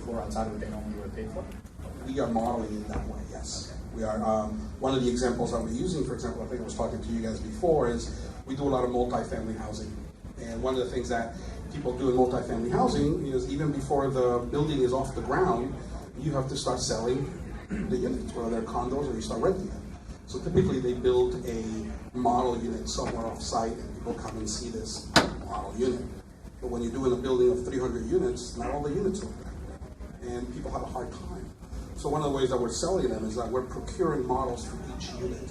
for outside of what they normally would have paid for? We are modeling in that way, yes. Okay. We are, one of the examples that we're using, for example, I think I was talking to you guys before, is we do a lot of multifamily housing. And one of the things that people do in multifamily housing is even before the building is off the ground, you have to start selling the units, whether they're condos or you start renting them. So typically they build a model unit somewhere off site and people come and see this model unit. But when you're doing a building of 300 units, not all the units look that way. And people have a hard time. So one of the ways that we're selling them is that we're procuring models for each unit.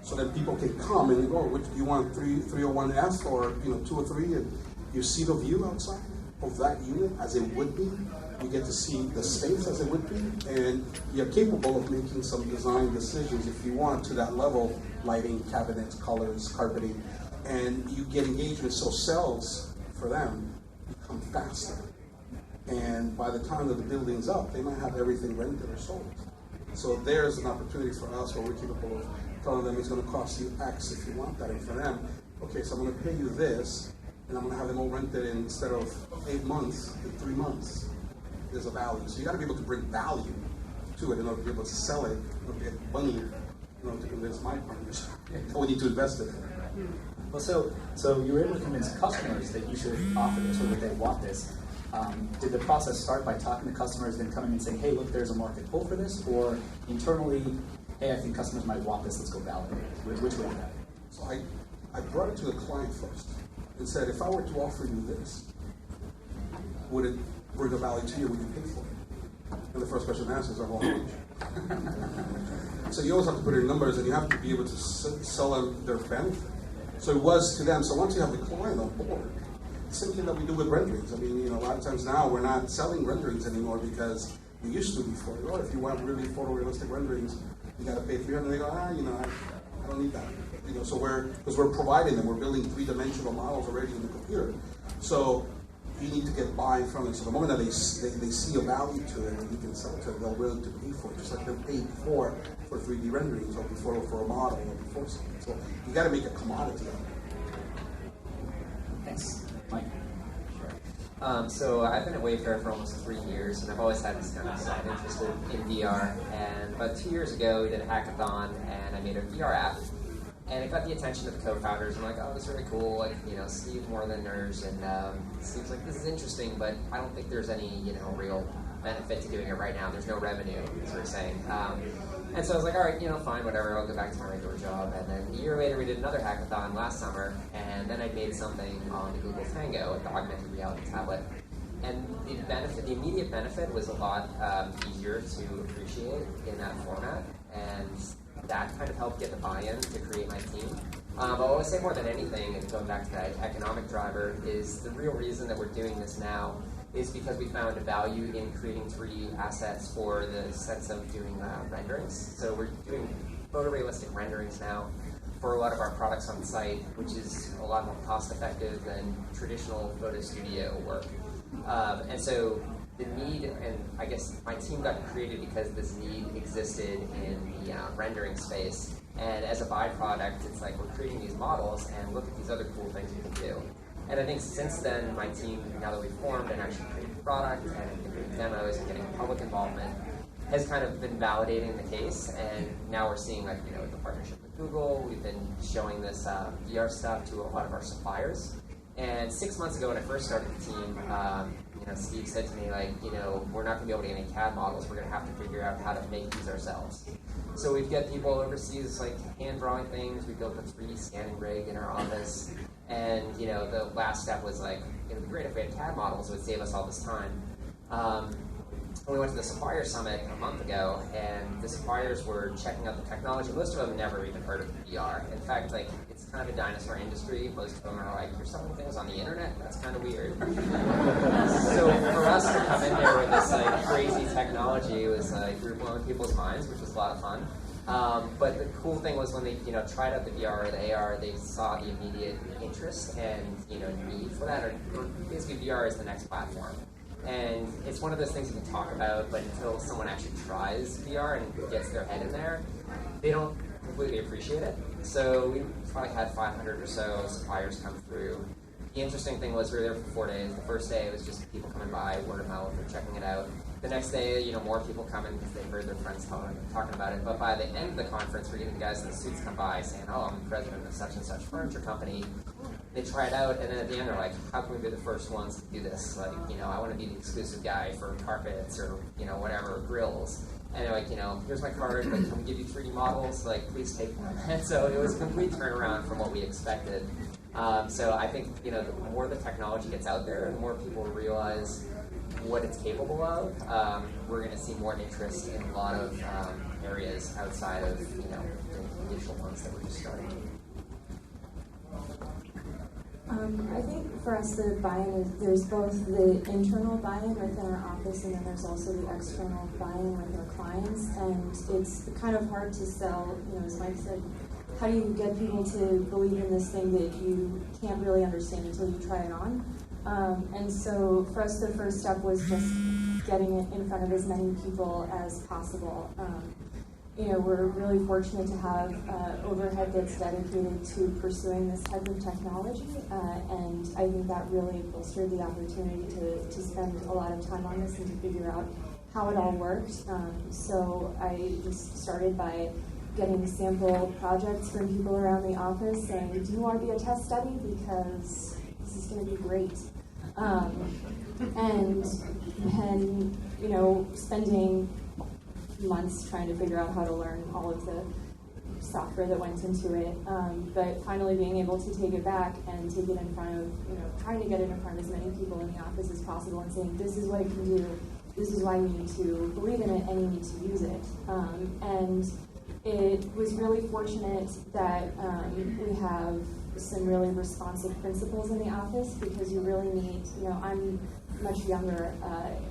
So that people can come and go, which do you want, 301F or 203, and you see the view outside of that unit as it would be. You get to see the space as it would be, and you're capable of making some design decisions if you want to that level, lighting, cabinets, colors, carpeting, and you get engagement, so sales for them become faster. And by the time that the building's up, they might have everything rented or sold. So there's an opportunity for us where we're capable of telling them it's going to cost you X if you want that. And for them, okay, so I'm going to pay you this, and I'm going to have them all rented in, instead of 8 months, in 3 months. There's a value. So you got to be able to bring value to it in order to be able to sell it, or get money, to convince my partners. We need to invest in it. Well, so you were able to convince customers that you should offer this, or that they want this. Did the process start by talking to customers, then coming and saying, hey, look, there's a market pull for this, or internally, hey, I think customers might want this, let's go validate it? Which way did that? So I brought it to the client first and said, if I were to offer you this, would it bring a value to you? Would you pay for it? And the first question asked is, well, how much? So you always have to put in numbers, and you have to be able to sell them their benefit. So it was to them. So once you have the client on board, same thing that we do with renderings. I mean, a lot of times now we're not selling renderings anymore because we used to before. Or if you want really photorealistic renderings, you got to pay $300. They go, I don't need that. So because we're providing them, we're building 3-dimensional models already in the computer. So you need to get buy-in from them. So the moment that they see a value to it and you can sell it to them, they're willing to pay for it, just like they paid before for 3D renderings or before for a model or before something. So you got to make a commodity of it. Thanks. Mike? Sure. So I've been at Wayfair for almost 3 years, and I've always had this kind of side interest in VR. And about 2 years ago, we did a hackathon, and I made a VR app. And it got the attention of the co-founders. I'm like, oh, this is really cool. Like, Steve more than nerds, and it seems like this is interesting, but I don't think there's any, real benefit to doing it right now. There's no revenue, as we were saying. And so I was like, all right, fine, whatever. I'll go back to my regular job. And then a year later, we did another hackathon last summer, and then I made something on the Google Tango, the augmented reality tablet. And the immediate benefit was a lot easier to appreciate in that format, and that kind of helped get the buy-in to create my team. But I would say more than anything, and going back to that economic driver, is the real reason that we're doing this now is because we found a value in creating 3D assets for the sense of doing renderings. So we're doing photorealistic renderings now for a lot of our products on site, which is a lot more cost-effective than traditional photo studio work. And so the need, and I guess my team got created because this need existed in the rendering space. And as a byproduct, it's like we're creating these models and look at these other cool things we can do. And I think since then, my team, now that we've formed and actually created product and been doing demos and getting public involvement, has kind of been validating the case. And now we're seeing, like, the partnership with Google, we've been showing this VR stuff to a lot of our suppliers. And 6 months ago when I first started the team, Steve said to me, like, we're not going to be able to get any CAD models. We're going to have to figure out how to make these ourselves. So we've got people overseas, like, hand drawing things. We built a 3D scanning rig in our office. And, the last step was, like, it would be great if we had CAD models. It would save us all this time. We went to the supplier summit a month ago, and the suppliers were checking out the technology. Most of them never even heard of VR. In fact, like, it's kind of a dinosaur industry. Most of them are like, you're selling things on the internet? That's kind of weird. So for us to come in there with this, like, crazy technology, it was like, we were blowing people's minds, which was a lot of fun. But the cool thing was when they, tried out the VR or the AR, they saw the immediate interest and, need for that, or basically VR is the next platform. And it's one of those things you can talk about, but until someone actually tries VR and gets their head in there, they don't completely appreciate it. So we probably had 500 or so suppliers come through. the interesting thing was we were there for 4 days. The first day it was just people coming by, word of mouth, or checking it out. The next day, more people coming because they heard their friends talking about it. But by the end of the conference, we're getting the guys in the suits come by saying, "Oh, I'm the president of such and such furniture company." They try it out, and then at the end they're like, "How can we be the first ones to do this? Like, I want to be the exclusive guy for carpets or whatever, grills." And they're like, "Here's my card. Like, can we give you 3D models? Like, please take them." And so it was a complete turnaround from what we expected. So I think the more the technology gets out there, and the more people realize what it's capable of, we're going to see more interest in a lot of areas outside of the initial ones that we're just starting. I think for us the buy-in there's both the internal buy-in within our office, and then there's also the external buy-in with our clients. And it's kind of hard to sell, as Mike said, how do you get people to believe in this thing that you can't really understand until you try it on? And so for us, the first step was just getting it in front of as many people as possible. We're really fortunate to have overhead that's dedicated to pursuing this type of technology, and I think that really bolstered the opportunity to spend a lot of time on this and to figure out how it all worked. So I just started by getting sample projects from people around the office saying, "Do you want to be a test study? Because this is going to be great." And then, spending months trying to figure out how to learn all of the software that went into it, but finally being able to take it back and take it in front of, trying to get it in front of as many people in the office as possible and saying, "This is what it can do, this is why you need to believe in it and you need to use it." And it was really fortunate that we have some really responsive principals in the office, because you really need, I'm much younger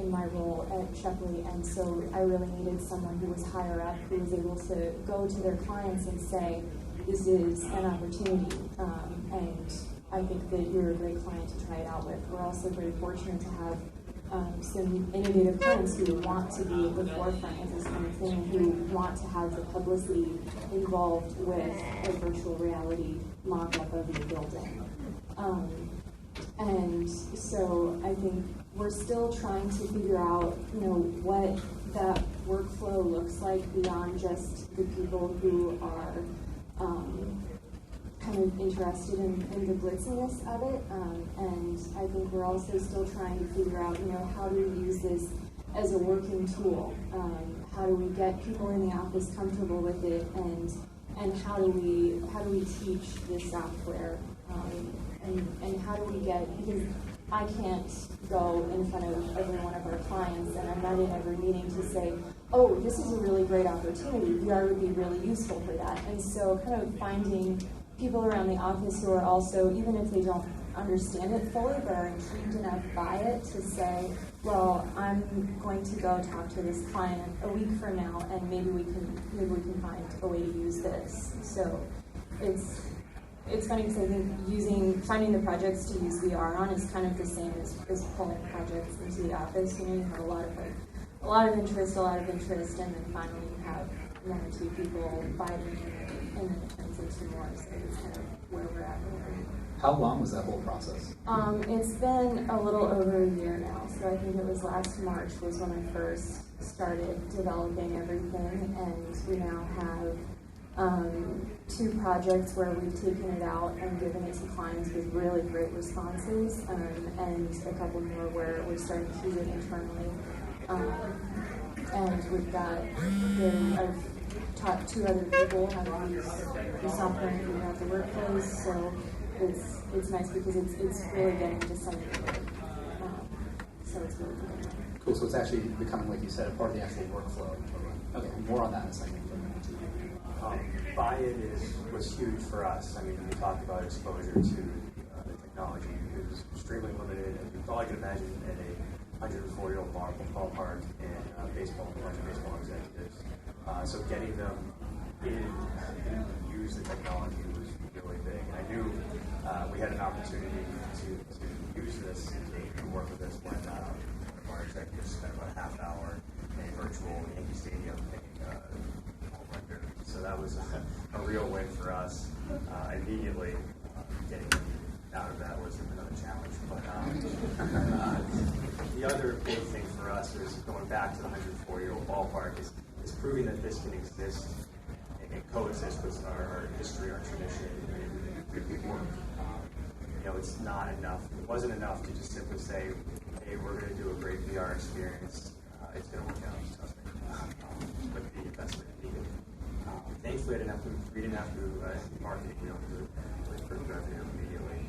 in my role at Shepley, and so I really needed someone who was higher up, who was able to go to their clients and say, "This is an opportunity, and I think that you're a great client to try it out with." We're also very fortunate to have some innovative clients who want to be at the forefront of this kind of thing, who want to have the publicity involved with a virtual reality mock-up of the building. And so I think we're still trying to figure out, what that workflow looks like beyond just the people who are kind of interested in the glitziness of it. And I think we're also still trying to figure out, how do we use this as a working tool? How do we get people in the office comfortable with it, and how do we teach this software? And how do we get, because I can't go in front of every one of our clients, and I'm not in every meeting to say, "Oh, this is a really great opportunity, VR would be really useful for that." And so kind of finding people around the office who are also, even if they don't understand it fully, but are intrigued enough by it to say, "Well, I'm going to go talk to this client a week from now, and maybe we can find a way to use this." So it's funny because I think finding the projects to use VR on is kind of the same as pulling projects into the office. You have a lot of interest, and then finally you have one or two people biting it, and then it turns into more. So it's kind of where we're at. How long was that whole process? It's been a little over a year now. So I think it was last March was when I first started developing everything, and we now have 2 projects where we've taken it out and given it to clients with really great responses, and a couple more where we're starting to use it internally. And we've got, I've taught 2 other people how to use the software and figure out the workflows, so it's nice because it's really getting disseminated. So it's really good. Cool, so it's actually becoming, like you said, a part of the actual workflow. Okay, more on that in a second. Buy-in was huge for us. I mean, we talked about exposure to the technology. It was extremely limited, as you probably can imagine, at a 140-year-old ballpark and a bunch of baseball executives. So getting them in and use the technology was really big. And I knew we had an opportunity to use this to work with this when our executives spent about a half hour in a virtual Yankee Stadium so that was a real win for us. Immediately getting out of that was another challenge. But the other big thing for us is going back to the 104-year-old ballpark is proving that this can exist and coexist with our history, our tradition, and good work. It's not enough. It wasn't enough to just simply say, hey, we're going to do a great VR experience. It's going to work out, trust me, with the investment needed. Thankfully, we didn't have to market, we don't do it for revenue immediately.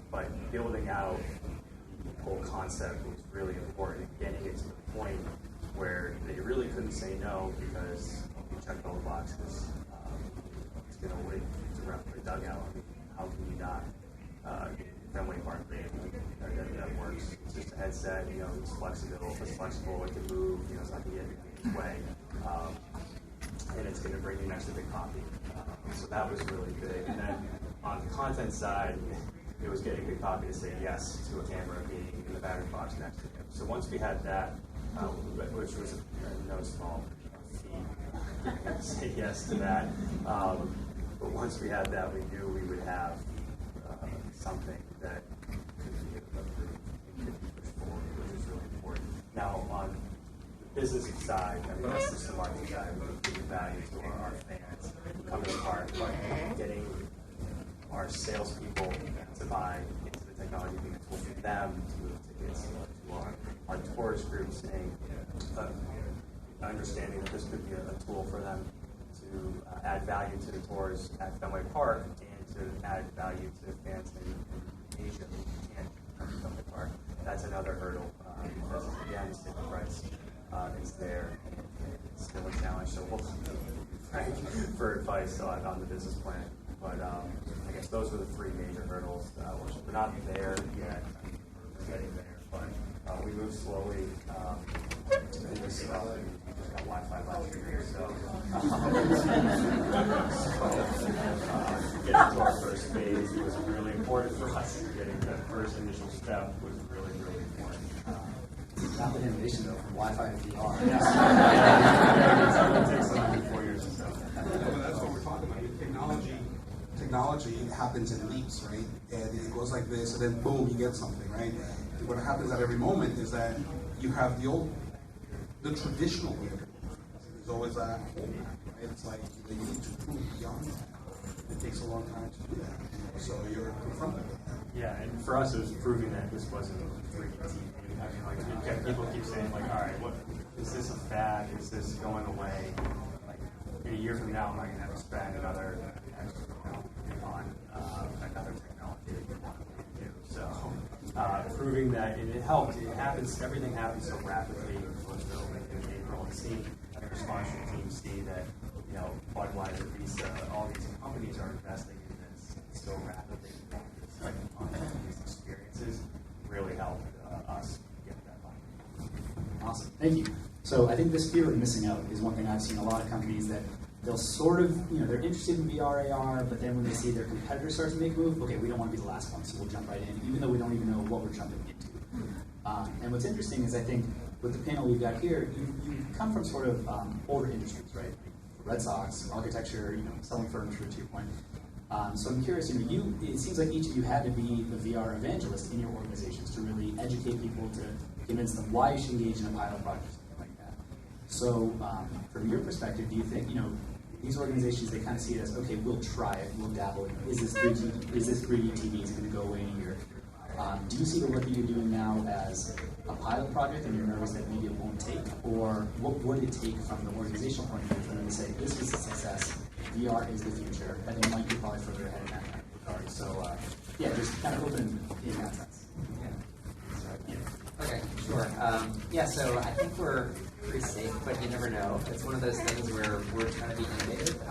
But building out the whole concept was really important, getting it to the point where they really couldn't say no because we checked all the boxes. It's going to wait to rep the dugout. How can you not? Fenway Park that works. It's just a headset, it's flexible, it can move, it's not going to get in its way. And it's going to bring you next to big copy. So that was really big. And then on the content side, it was getting big copy to say yes to a camera being in the battery box next to him. So once we had that, which was no small feat, to say yes to that. But once we had that, we knew we would have something that could be approved and could be pushed forward, which is really important. Now, on the business side, that's just the marketing side, we're giving value to our fans coming apart, but getting our salespeople to buy into the technology, being a tool for them to move tickets to our tourist groups, saying, understanding that this could be a tool for them to add value to the tours at Fenway Park and to add value to fans in Asia who can't come to Fenway Park. That's another hurdle because, again, the ticket price is there. It's still a challenge, so we'll thank for advice on the business plan. But I guess those were the three major hurdles. We're not there yet. We're getting there, but we move slowly. And this got Wi-Fi last year, so getting to our first phase was really important for us. Getting that first initial step was really, really important. Rapid innovation though, from Wi-Fi to VR. It takes like 4 years or so. That's what we're talking about. Technology happens in leaps, right? And it goes like this, and then boom, you get something, right? And what happens at every moment is that you have the traditional way of doing things. There's always that hole, right? It's like you need to prove beyond that. It takes a long time to do that. So you're confronted with that. Yeah, and for us, it was proving that this wasn't 3D TV. People keep saying, all right, what is this a fad? Is this going away? In a year from now, am I going to have to spend another on another technology that you want to do? So, proving that it helped. Everything happens so rapidly. It was building in April, and seeing the response from the team, see that Budweiser, Visa, all these companies are investing in this so rapidly. On these experiences really helped us get that by. Awesome, thank you. So I think this fear of missing out is one thing I've seen a lot of companies that they'll sort of, they're interested in VR, AR, but then when they see their competitors start to make a move, okay, we don't want to be the last one, so we'll jump right in, even though we don't even know what we're jumping into. And what's interesting is I think with the panel we've got here, you come from sort of older industries, right? Red Sox, architecture, selling furniture to your point. So I'm curious, it seems like each of you had to be the VR evangelist in your organizations to really educate people, to convince them why you should engage in a pilot project, something like that. So from your perspective, do you think, these organizations, they kind of see it as, okay, we'll try it, we'll dabble. Is this 3D TV, is it going to go away in a year? Do you see the work that you're doing now as a pilot project and you're nervous that maybe it won't take? Or what would it take from the organizational point of view for them to say, this is a success, VR is the future, and they might be probably further ahead in that regard. So, just kind of open in that sense. Okay, sure. So I think we're pretty safe, but you never know. It's one of those things where we're trying to be innovative.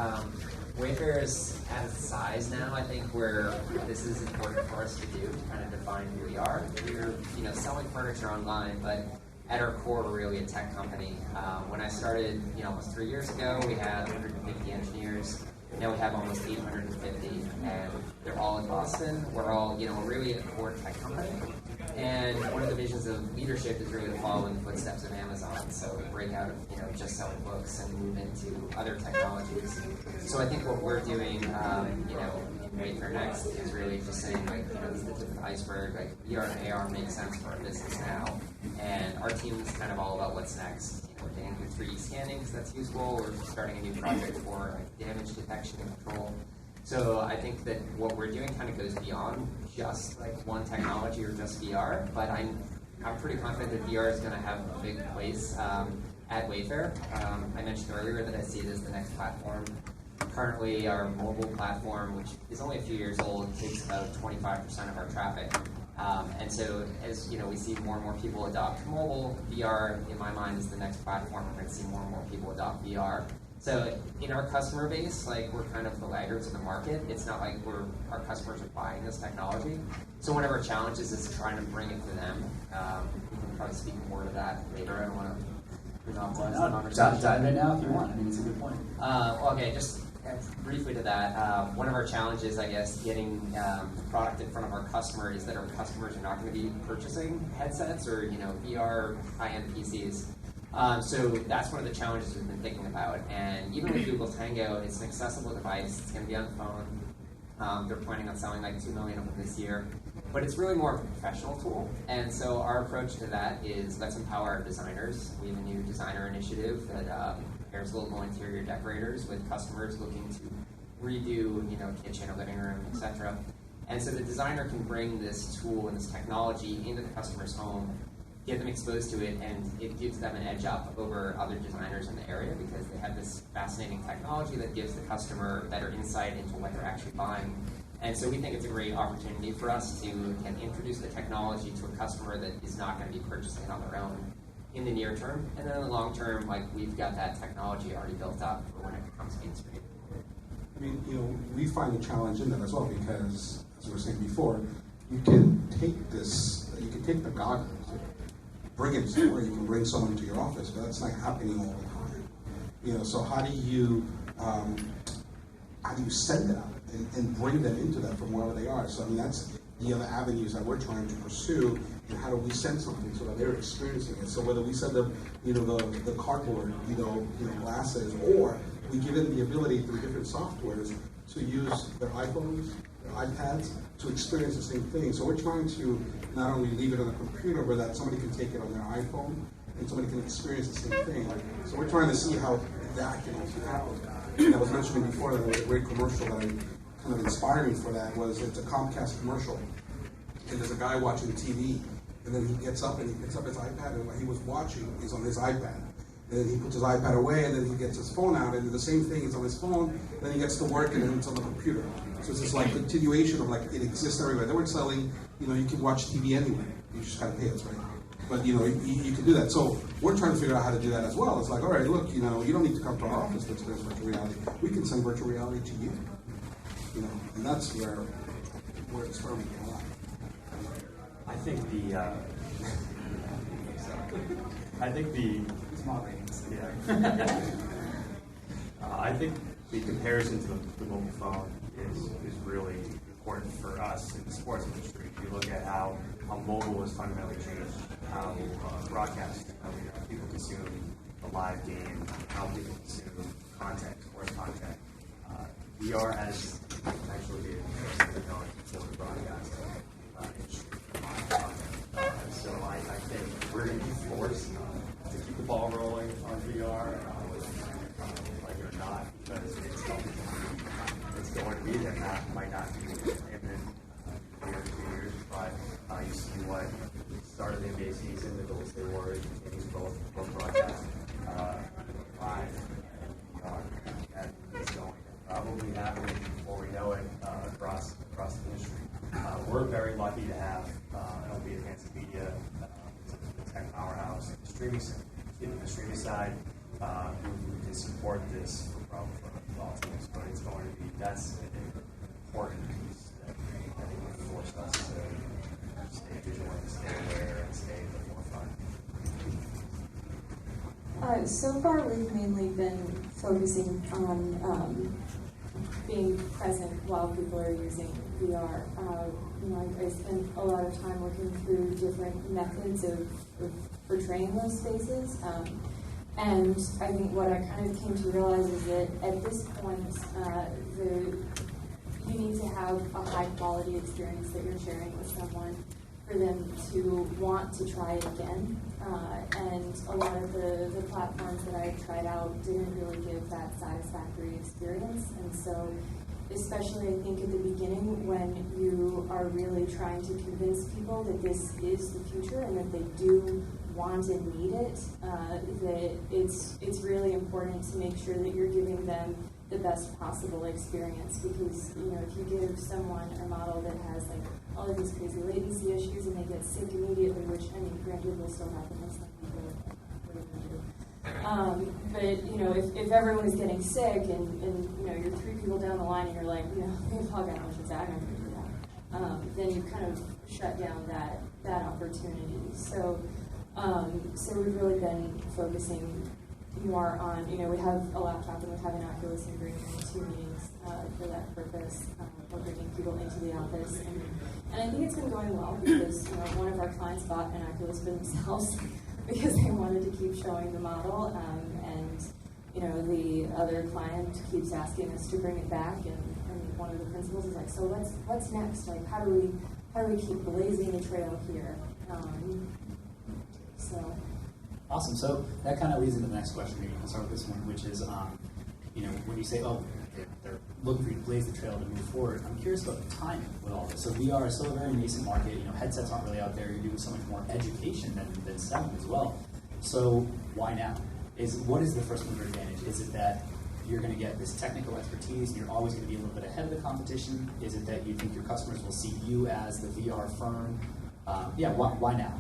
Wayfair is at a size now, I think, where this is important for us to do, to kind of define who we are. We're, selling furniture online, but at our core, we're really a tech company. When I started, almost 3 years ago, we had 150 engineers. Now we have almost 850, and they're all in Boston. We're all, we're really a core tech company. And one of the visions of leadership is really to follow in the footsteps of Amazon. So break out of, just selling books and move into other technologies. So I think what we're doing, in Wayfair Next is really just saying, like, this is the tip of the iceberg. Like, VR and AR make sense for our business now, and our team is kind of all about what's next. We're getting into 3D scanning because that's useful. We're starting a new project for like damage detection and control. So I think that what we're doing kind of goes beyond just like one technology or just VR, but I'm pretty confident that VR is going to have a big place at Wayfair. I mentioned earlier that I see it as the next platform. Currently, our mobile platform, which is only a few years old, takes about 25% of our traffic. And so, as we see more and more people adopt mobile, VR, in my mind, is the next platform. We're going to see more and more people adopt VR. So, in our customer base, like, we're kind of the laggards of the market. It's not like our customers are buying this technology. So, one of our challenges is trying to bring it to them. We can probably speak more to that later. I don't want to dive in now if you want. I mean, it's a good point. Okay, just briefly to that, one of our challenges, I guess, getting product in front of our customers is that our customers are not going to be purchasing headsets or VR high-end PCs. So that's one of the challenges we've been thinking about. And even with Google's Hangout, it's an accessible device. It's going to be on the phone. They're planning on selling like 2 million of them this year. But it's really more of a professional tool. And so our approach to that is let's empower our designers. We have a new designer initiative that pairs global interior decorators with customers looking to redo, kitchen or living room, etc. And so the designer can bring this tool and this technology into the customer's home, get them exposed to it, and it gives them an edge up over other designers in the area because they have this fascinating technology that gives the customer better insight into what they're actually buying. And so we think it's a great opportunity for us to introduce the technology to a customer that is not going to be purchasing it on their own in the near term. And then in the long term, like, we've got that technology already built up for when it becomes mainstream. I mean, we find a challenge in that as well because, as we were saying before, you can take the goggles, bring it somewhere, you can bring someone to your office, but that's not happening all the time. So how do you send that and bring them into that from wherever they are? So I mean, that's the other avenues that we're trying to pursue, and how do we send something so that they're experiencing it? So whether we send them, the cardboard, glasses, or we give them the ability through different softwares to use their iPhones, their iPads, to experience the same thing. So we're trying to not only leave it on a computer, but that somebody can take it on their iPhone and somebody can experience the same thing. So we're trying to see how that can also happen. And I was mentioning before that a great commercial that kind of inspired me for that was it's a Comcast commercial. And there's a guy watching TV, and then he gets up and he picks up his iPad, and what he was watching is on his iPad. And then he puts his iPad away, and then he gets his phone out, and the same thing is on his phone, then he gets to work, and then it's on the computer. So it's this like continuation of it exists everywhere. They weren't selling, you can watch TV anywhere. You just gotta pay us, right? But you can do that. So we're trying to figure out how to do that as well. It's like, all right, look, you don't need to come to our office to experience virtual reality. We can send virtual reality to you. And that's where we're experimenting a lot. I think I think the comparison to the mobile phone is really important for us in the sports industry. If you look at how mobile has fundamentally changed how broadcast, how people consume a live game, how people consume content, sports content. VR has potentially been technology for the broadcast industry. So I think we're going to be forced to keep the ball rolling on VR, like it or not, because it's going to be there. That might not be imminent year, 2 years, but you see what started the NBA season, the Golden State Warriors, continues both broadcast live and VR. That is going to probably happen before we know it across the industry. We're very lucky to have LB Advanced Media, the tech powerhouse, the streaming side, who can support this for all teams. But it's going to be, that's an important piece that I think will force us to stay vigilant, stay aware, and stay at the forefront. So far, we've mainly been focusing on being present while people are using VR. I spent a lot of time looking through different methods of portraying those spaces. And I think what I kind of came to realize is that at this point, you need to have a high quality experience that you're sharing with someone for them to want to try it again. And a lot of the platforms that I tried out didn't really give that satisfactory experience. And so, especially I think at the beginning when you are really trying to convince people that this is the future and that they do want and need it, that it's really important to make sure that you're giving them the best possible experience, because if you give someone a model that has like all of these crazy latency issues and they get sick immediately, which granted will still happen with some people, what are you gonna do? But if everyone is getting sick and you're 3 people down the line and you're like, hey, log out, Zack, I'm gonna do that, then you kind of shut down that opportunity. So we've really been focusing more on, we have a laptop and we have an Oculus and bringing 2 meetings for that purpose. We're bringing people into the office, and I think it's been going well because one of our clients bought an Oculus for themselves because they wanted to keep showing the model, and the other client keeps asking us to bring it back, and one of the principals is like, so what's next? Like, how do we keep blazing the trail here? So. Awesome. So that kind of leads into the next question. Maybe we'll start with this one, which is, when you say, they're looking for you to blaze the trail to move forward, I'm curious about the timing with all this. So VR is still a very nascent market. Headsets aren't really out there. You're doing so much more education than selling as well. So why now? What is the first mover advantage? Is it that you're going to get this technical expertise and you're always going to be a little bit ahead of the competition? Is it that you think your customers will see you as the VR firm? Why now?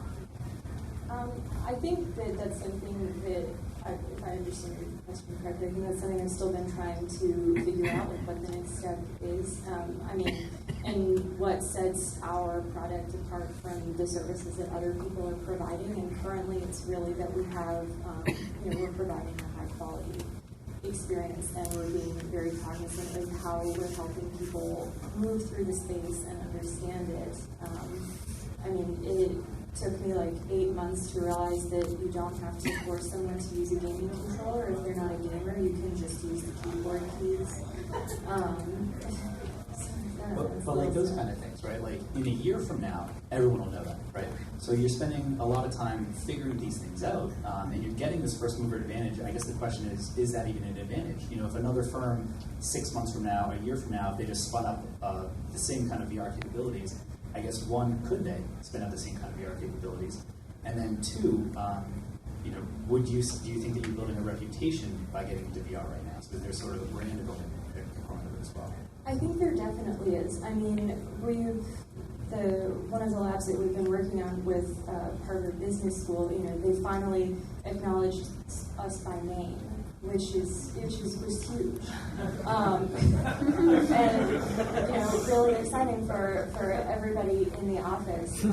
I think that's something that, if I understand your question correctly, I think that's something I've still been trying to figure out, like what the next step is. And what sets our product apart from the services that other people are providing. And currently, it's really that we have, we're providing a high quality experience, and we're being very cognizant of how we're helping people move through the space and understand it. It took me like 8 months to realize that you don't have to force someone to use a gaming controller. If they're not a gamer, you can just use the keyboard keys. But like those kind of things, right? Like in a year from now, everyone will know that, right? So you're spending a lot of time figuring these things out, and you're getting this first mover advantage. I guess the question is that even an advantage? If another firm 6 months from now, a year from now, if they just spun up the same kind of VR capabilities, I guess one, could they spin up the same kind of VR capabilities? And then 2, do you think that you're building a reputation by getting into VR right now? So there's sort of a brand building component of it as well. I think there definitely is. One of the labs that we've been working on with Harvard Business School, they finally acknowledged us by name, which was huge, and really exciting for everybody in the office.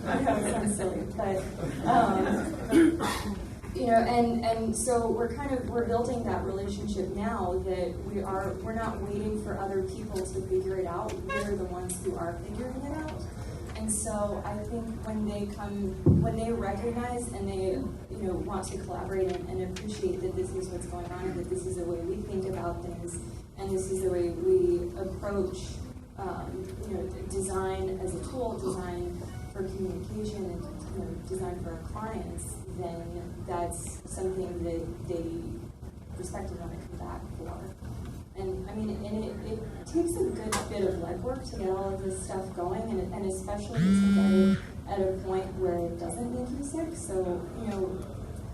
I know it sounds silly, but and so we're building that relationship now that we're not waiting for other people to figure it out. We're the ones who are figuring it out. And so I think when they recognize and they want to collaborate and appreciate that this is what's going on and that this is the way we think about things and this is the way we approach design as a tool, design for communication and design for our clients, then that's something that they respect and want to come back for. And it takes a good bit of legwork to get all of this stuff going, and especially to get it at a point where it doesn't make you sick. So,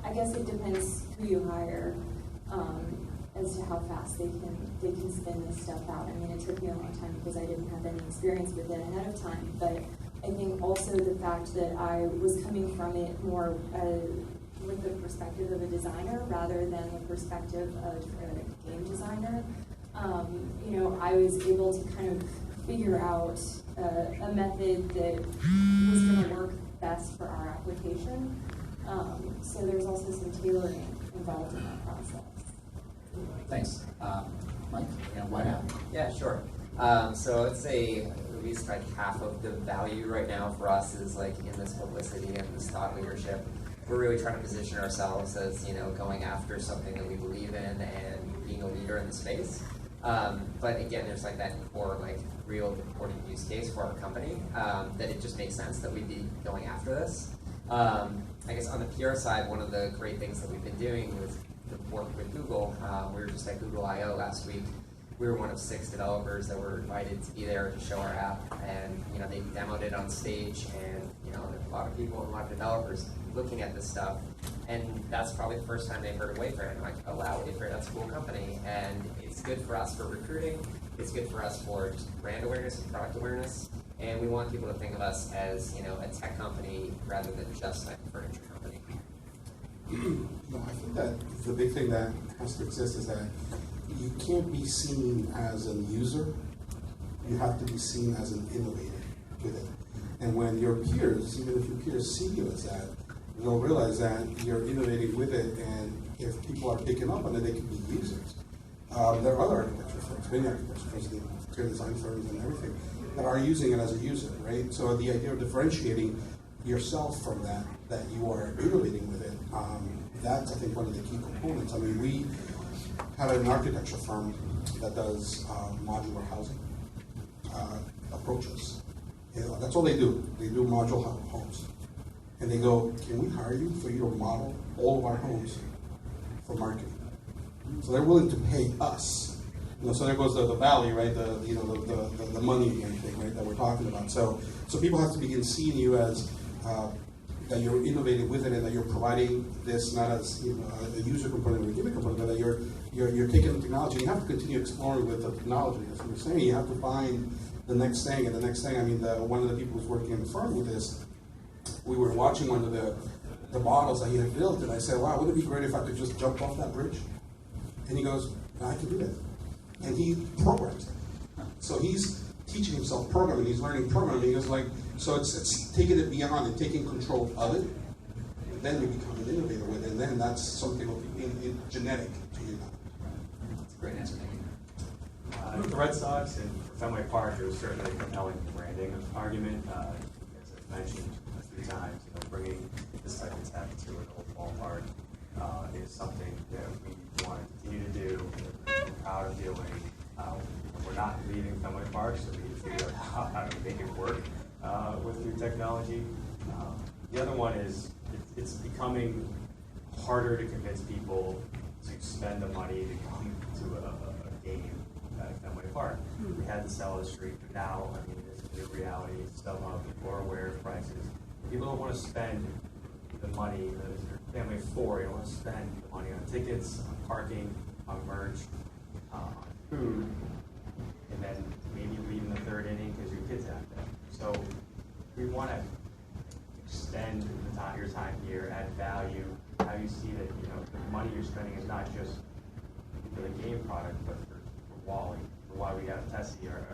I guess it depends who you hire as to how fast they can spin this stuff out. It took me a long time because I didn't have any experience with it ahead of time, but I think also the fact that I was coming from it more with the perspective of a designer rather than the perspective of a game designer. I was able to kind of figure out a method that was going to work best for our application. So there's also some tailoring involved in that process. Thanks. Mike, why now? Yeah, sure. So I'd say at least like half of the value right now for us is like in this publicity and this thought leadership. We're really trying to position ourselves as, going after something that we believe in and being a leader in the space. But again, there's like that core, like real reporting use case for our company that it just makes sense that we'd be going after this. I guess on the PR side, one of the great things that we've been doing with the work with Google, we were just at Google I/O last week. We were one of 6 developers that were invited to be there to show our app, and they demoed it on stage, and there's a lot of people and a lot of developers looking at this stuff, and that's probably the first time they've heard of Wayfair, and like, oh wow, Wayfair, that's a cool company, and it's good for us for recruiting, it's good for us for just brand awareness and product awareness, and we want people to think of us as a tech company rather than just like a furniture company. I think that the big thing that has to exist is that you can't be seen as a user, you have to be seen as an innovator with it. And when your peers, even if your peers see you as that, they'll realize that you're innovating with it, and if people are picking up on it, they can be users. There are other architecture firms, many architecture firms, interior design firms and everything, that are using it as a user, right? So the idea of differentiating yourself from that you are innovating with it, that's, I think, one of the key components. I mean, we have an architecture firm that does modular housing approaches. That's all they do. They do modular homes. And they go, can we hire you for you to model all of our homes for marketing? So they're willing to pay us. So there goes the valley, right? The money again thing, right? That we're talking about. So people have to begin seeing you as that you're innovating with it, and that you're providing this not as a user component or a gimmick component, but that you're taking the technology. You have to continue exploring with the technology. As we were saying, you have to find the next thing, and the next thing. I mean, one of the people who's working in the firm with this, we were watching one of the models that he had built, and I said, wow, wouldn't it be great if I could just jump off that bridge? And he goes, I can do that. And he programs it. So he's teaching himself programming, he's learning programming. He goes like, so it's taking it beyond and taking control of it, and then you become an innovator with it, and then that's something in genetic to you. That's a great answer, thank you. With the Red Sox and Fenway Park, there was certainly a compelling branding argument. As I've mentioned a few times, bringing this type of tech to an old ballpark is something that we want to continue to do, we're proud of doing. We're not leaving Fenway Park, so we need to figure out how to make it work with new technology. The other one is it's becoming harder to convince people to spend the money to come to a game at Fenway Park. We had to sell the street, but now, I mean, it's a reality. Still, people are aware of prices. People don't want to spend the money that their family of 4. You don't want to spend the money on tickets, on parking, on merch, on food, and then maybe leave in the 3rd inning because your kid's out there. So we want to extend your time here, add value, how you see that the money you're spending is not just for the game product, but for Wally, for why we have Tessie, our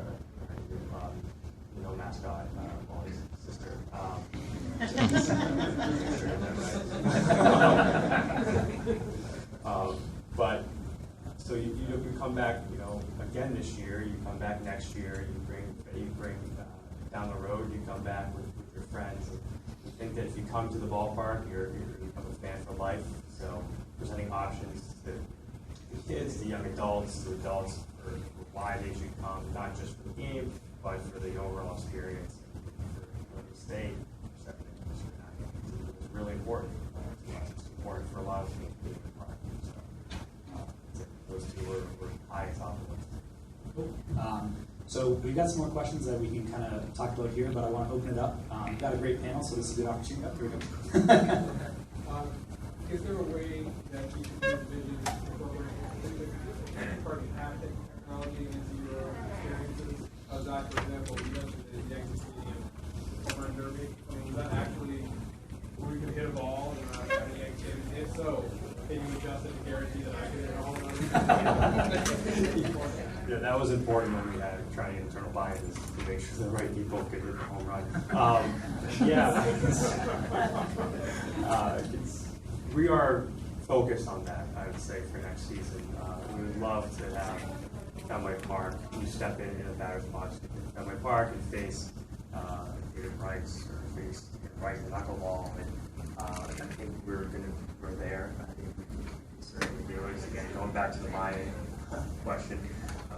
mascot, Wally's sister. But so you come back, again this year. You come back next year. You bring down the road. You come back with your friends. And you think that if you come to the ballpark, you become a fan for life. So presenting options to the kids, the young adults, to adults for why they should come, not just for the game, but for the overall experience. For the state, it's really important. It's important for a lot of people in the park. So those two were high top of the list. Cool. So we've got some more questions that we can kind of talk about here, but I want to open it up. We've got a great panel, so this is a good opportunity. Oh, here we go. Is there a way that you can envision incorporating haptic technology into your experiences? Zack, for example, you mentioned the Yankee Stadium home run derby. I mean, was that actually where you could hit a ball and not have a Yankee Stadium? If so, can you adjust it to guarantee that I could hit a home run? Yeah, that was important when we had trying internal buy-ins to make sure the right people could hit the home run. We are focused on that, I would say, for next season. We would love to have Fenway Park, you step in a batter's box in Fenway Park and face David Price or face Price the knuckleball. And I think we're there. I think we can certainly do it. Again, going back to the buy-in, question,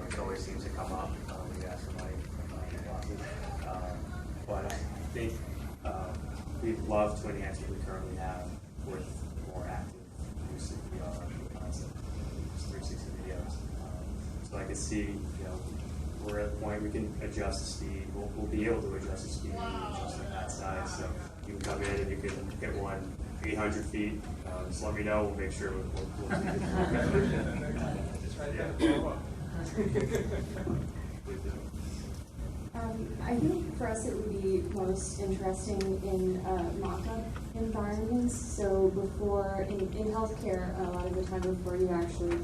which always seems to come up when you ask for money from bosses. But I think we'd love to enhance what we currently have with more active use of VR concept, 360 videos. So I can see, we're at a point we can adjust the speed. We'll be able to adjust the speed, adjust the pat size. So you can come in and you can hit one 800 feet. Just let me know. We'll make sure we'll I think for us it would be most interesting in mock-up environments. So before, in healthcare, a lot of the time before you actually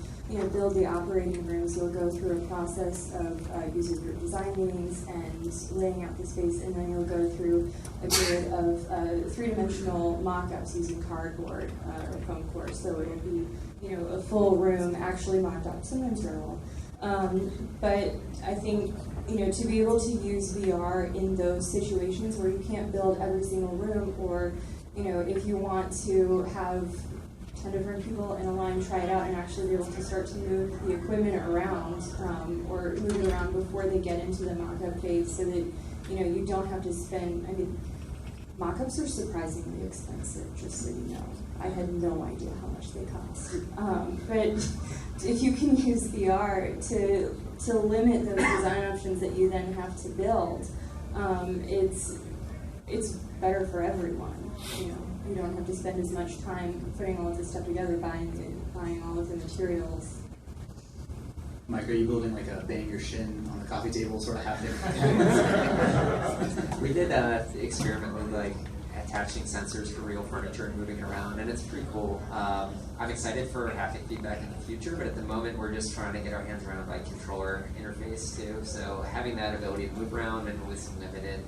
build the operating rooms, you'll go through a process of user group design meetings and laying out the space, and then you'll go through a period of three-dimensional mock-ups using cardboard or foam core. So it'll be a full room actually mocked up, sometimes journal. But I think to be able to use VR in those situations where you can't build every single room, or if you want to have 10 different people in a line try it out and actually be able to start to move the equipment around or move it around before they get into the mock-up phase, so that you don't have to spend. I mean, mock-ups are surprisingly expensive, just so you know. I had no idea how much they cost. But if you can use VR to limit those design options that you then have to build, it's better for everyone. You don't have to spend as much time putting all of this stuff together, buying all of the materials. Mike, are you building like a bang your shin on the coffee table sort of haptic? We did experiment with attaching sensors to real furniture and moving it around, and it's pretty cool. I'm excited for haptic feedback in the future, but at the moment we're just trying to get our hands around controller interface too. So having that ability to move around and with some limited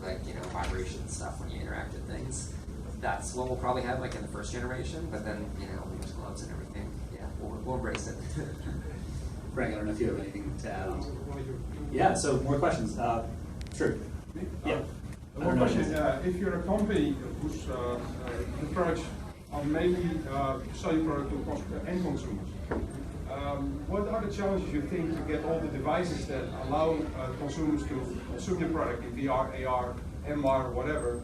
vibration stuff when you interact with things, that's what we'll probably have in the first generation. But then with gloves and everything, yeah, we'll embrace it. Frank, I don't know if you have anything to add on. Yeah. So more questions. Sure. Yeah. One question is, if you're a company whose products are mainly selling product to end consumers, what are the challenges you think to get all the devices that allow consumers to consume your product in VR, AR, MR, whatever,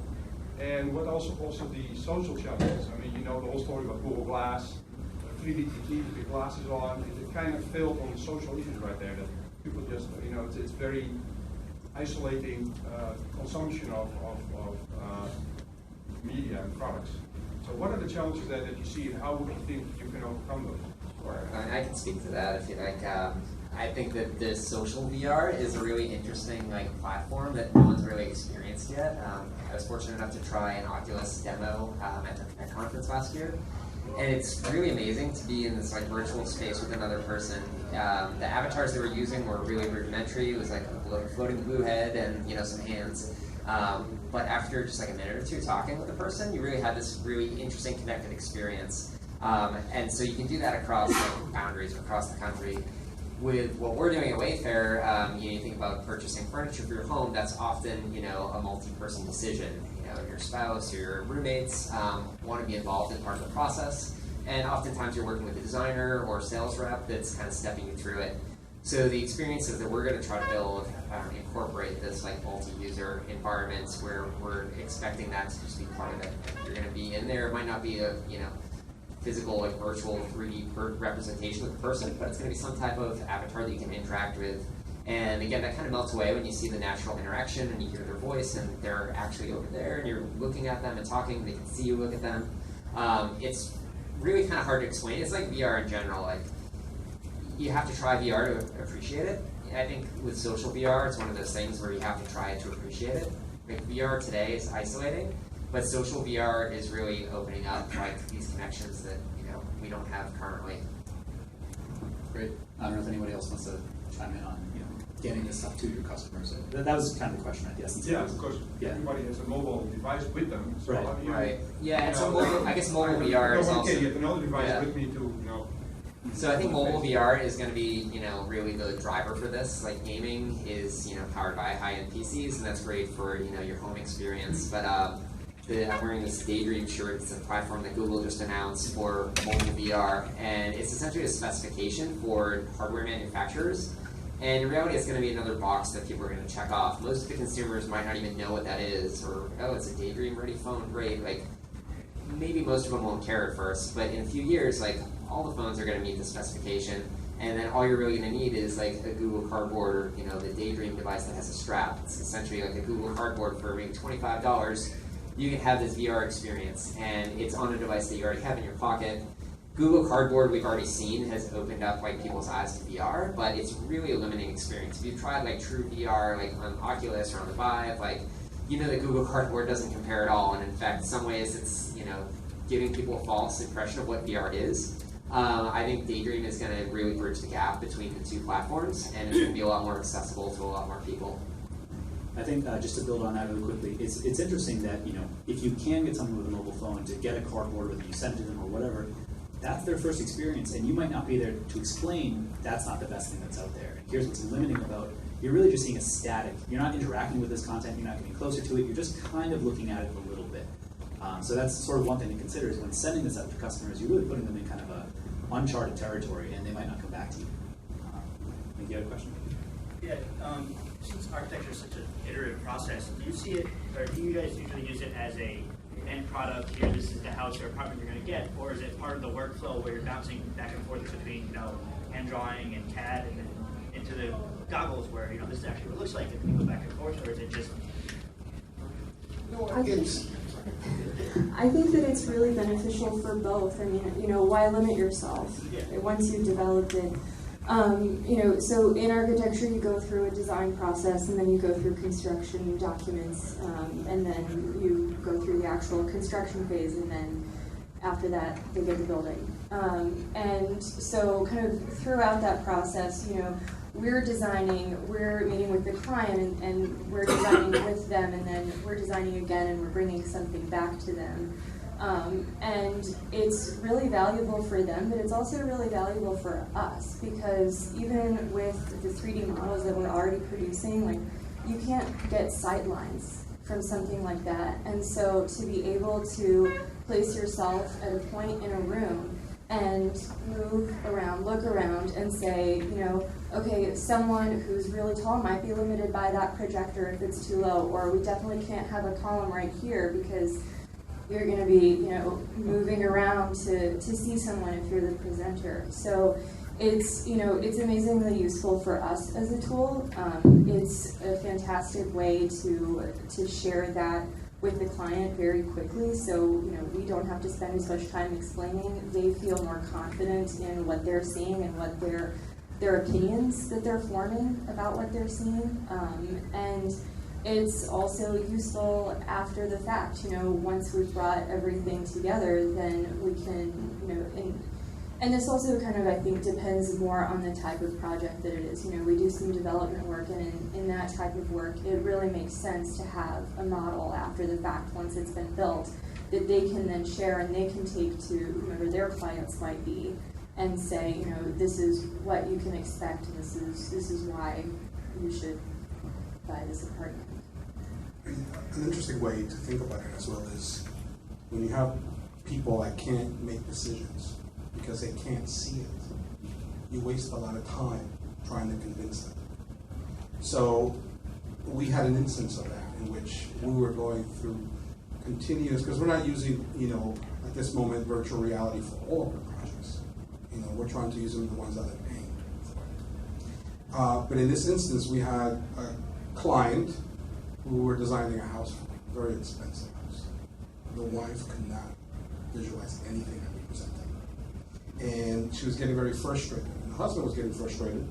and what also the social challenges? I mean, the whole story about Google Glass, 3D TV with the glasses on, it kind of failed on the social issues right there, that people just, it's very isolating consumption of media and products. So what are the challenges that you see, and how would you think you can overcome those? Sure. I can speak to that if you like. I think that the social VR is a really interesting platform that no one's really experienced yet. I was fortunate enough to try an Oculus demo at the Connect conference last year. And it's really amazing to be in this virtual space with another person. The avatars they were using were really rudimentary. It was a floating blue head and some hands. But after just a minute or two talking with the person, you really had this really interesting connected experience. And so you can do that across boundaries across the country. With what we're doing at Wayfair, you think about purchasing furniture for your home. That's often a multi-person decision. Your spouse or your roommates want to be involved in part of the process, and oftentimes you're working with a designer or sales rep that's kind of stepping you through it. So the experiences that we're going to try to build incorporate this multi-user environments where we're expecting that to just be part of it. You're going to be in there. It might not be a physical virtual 3D representation of the person, but it's going to be some type of avatar that you can interact with. And again, that kind of melts away when you see the natural interaction and you hear their voice and they're actually over there and you're looking at them and talking, they can see you look at them. It's really kind of hard to explain. It's like VR in general. You have to try VR to appreciate it. I think with social VR, it's one of those things where you have to try it to appreciate it. VR today is isolating, but social VR is really opening up these connections that we don't have currently. Great. I don't know if anybody else wants to chime in on getting this stuff to your customers. That was kind of the question, I guess. Yeah, because everybody has a mobile device with them. So right. Yeah, and so I guess mobile VR is also. Okay, you have another device with me to So I think mobile VR is going to be really the driver for this. Gaming is powered by high-end PCs, and that's great for your home experience. But I'm wearing this Daydream shirt. It's a platform that Google just announced for mobile VR, and it's essentially a specification for hardware manufacturers. And in reality, it's going to be another box that people are going to check off. Most of the consumers might not even know what that is, or, oh, it's a Daydream-ready phone, great. Like, maybe most of them won't care at first, but in a few years, like, all the phones are going to meet the specification, and then all you're really going to need is like a Google Cardboard, or the Daydream device that has a strap. It's essentially like a Google Cardboard for maybe $25. You can have this VR experience, and it's on a device that you already have in your pocket. Google Cardboard, we've already seen, has opened up like people's eyes to VR, but it's really a limiting experience. If you've tried like true VR, like on Oculus or on the Vive, like that Google Cardboard doesn't compare at all, and in fact, in some ways, it's giving people a false impression of what VR is. I think Daydream is going to really bridge the gap between the two platforms, and it's going to be a lot more accessible to a lot more people. I think just to build on that really quickly, it's interesting that if you can get someone with a mobile phone to get a cardboard, whether you send it to them or whatever, that's their first experience, and you might not be there to explain that's not the best thing that's out there. And here's what's limiting about you're really just seeing a static. You're not interacting with this content. You're not getting closer to it. You're just kind of looking at it a little bit. So that's sort of one thing to consider is when sending this out to customers, you're really putting them in kind of a uncharted territory, and they might not come back to you. I think you had a question? Yeah, since architecture is such an iterative process, do you see it, or do you guys usually use it as a end product, here, this is the house or apartment you're going to get, or is it part of the workflow where you're bouncing back and forth between, hand drawing and CAD and then into the goggles where, this is actually what it looks like, and you go back and forth, or is it just... I think that it's really beneficial for both. I mean, why limit yourself once you've developed it? So in architecture, you go through a design process, and then you go through construction documents, and then you go through the actual construction phase, and then after that, they get the building. And so kind of throughout that process, we're meeting with the client, and we're designing with them, and then we're designing again, and we're bringing something back to them. And it's really valuable for them, but it's also really valuable for us, because even with the 3D models that we're already producing, like, you can't get sightlines from something like that. And so to be able to place yourself at a point in a room and move around, look around, and say, okay, someone who's really tall might be limited by that projector if it's too low, or we definitely can't have a column right here because you're going to be, moving around to see someone if you're the presenter. So it's, it's amazingly useful for us as a tool. It's a fantastic way to share that with the client very quickly, so we don't have to spend as much time explaining. They feel more confident in what they're seeing and what their opinions that they're forming about what they're seeing. And it's also useful after the fact. Once we've brought everything together, then we can, and this also kind of, I think, depends more on the type of project that it is. We do some development work, and in that type of work, it really makes sense to have a model after the fact, once it's been built, that they can then share and they can take to whomever their clients might be and say, this is what you can expect, and this is why you should buy this apartment. An interesting way to think about it as well is when you have people that can't make decisions because they can't see it, you waste a lot of time trying to convince them. So we had an instance of that in which we were going through continuous, because we're not using, at this moment, virtual reality for all of our projects. We're trying to use them the ones that are paying for it. But in this instance, we had a client who were designing a house for, a very expensive house. The wife could not visualize anything that we presented. And she was getting very frustrated. And the husband was getting frustrated